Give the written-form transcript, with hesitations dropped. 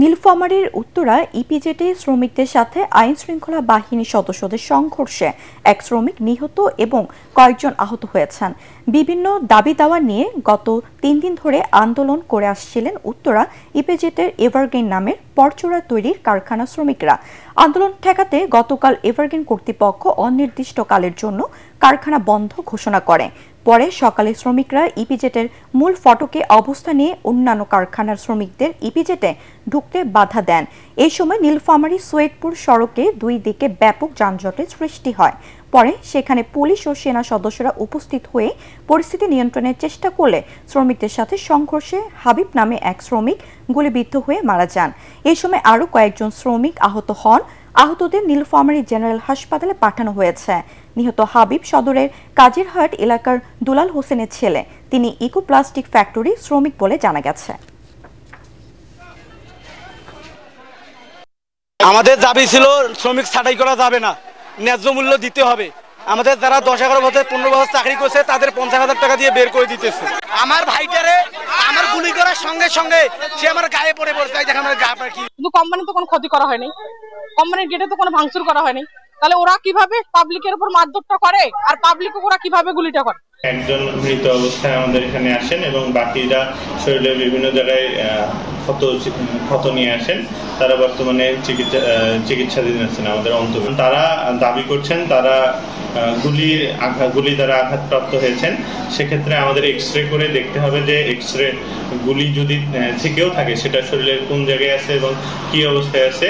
নীলফামারীর উত্তরা ইপিজেডে শ্রমিকদের সাথে আইন শৃঙ্খলা বাহিনী সদস্যদের সংঘর্ষে এক শ্রমিক নিহত এবং কয়েকজন আহত হয়েছেন। বিভিন্ন দাবি দাওয়া নিয়ে গত 3 দিন ধরে আন্দোলন করে আসছিলেন উত্তরা ইপিজেডের এভারগ্রিন নামের পরচুরা তৈরির কারখানা শ্রমিকরা। আন্দোলন ঠেকাতে গতকাল এভারগ্রিন কর্তৃপক্ষ অনির্দিষ্টকালের জন্য কারখানা বন্ধ ঘোষণা করে। পরে সকালে শ্রমিকরা ইপিজেডের মূল ফটকে অবস্থান নিয়ে অন্যান্য কারখানার শ্রমিকদের ইপিজেডে ঢুকতে বাধা দেন। এই সময় নীলফামারী সৈয়দপুর সড়কে দুই দিকে ব্যাপক যানজটের সৃষ্টি হয়। পরে সেখানে পুলিশ ও সেনা সদস্যরা উপস্থিত হয়ে পরিস্থিতি নিয়ন্ত্রণের চেষ্টা করলে শ্রমিকদের সাথে সংঘর্ষে হাবিব নামে এক শ্রমিক গুলিবিদ্ধ হয়ে মারা যান। এই সময় আরও কয়েকজন শ্রমিক আহত হন। আহতদের নীলফামারী জেনারেল হাসপাতালে পাঠানো হয়েছে। নিহত হাবিব সদরের কাজিরহাট এলাকার দুলাল হোসেনের ছেলে। তিনি ইকো প্লাস্টিক ফ্যাক্টরি শ্রমিক বলে জানা গেছে। আমাদের দাবি ছিল শ্রমিক ছাঁটাই করা যাবে না, ন্যায্য মূল্য দিতে হবে। আমাদের যারা 10-11 বছর 15 বছর চাকরি করছে তাদের 50,000 টাকা দিয়ে বের করে দিতেছে। আমার ভাইটারে আমার গুলি করার সঙ্গে সঙ্গে সে আমার গায়ে পড়ে পড়ছে। দেখেন আমার গা পা কি। কিন্তু কোম্পানিতে কোনো ক্ষতি করা হয়নি, কোম্পানির গেটে তো কোনো ভাঙচুর করা হয়নি। তাহলে ওরা কিভাবে পাবলিকের উপর মারধরটা করে আর পাবলিক ওরা কিভাবে গুলিটা করে? একজন মৃত অবস্থায় আমাদের এখানে আসেন এবং বাকিরা শরীরের বিভিন্ন জায়গায় ক্ষত নিয়ে আসেন। তারা বর্তমানে চিকিৎসাধীন আছেন আমাদের অন্তর্ভুক্ত। তারা দাবি করছেন তারা গুলি দ্বারা আঘাতপ্রাপ্ত হয়েছেন। সেক্ষেত্রে আমাদের এক্সরে করে দেখতে হবে যে এক্সরে গুলি যদি থেকেও থাকে সেটা শরীরের কোন জায়গায় আছে এবং কি অবস্থায় আছে।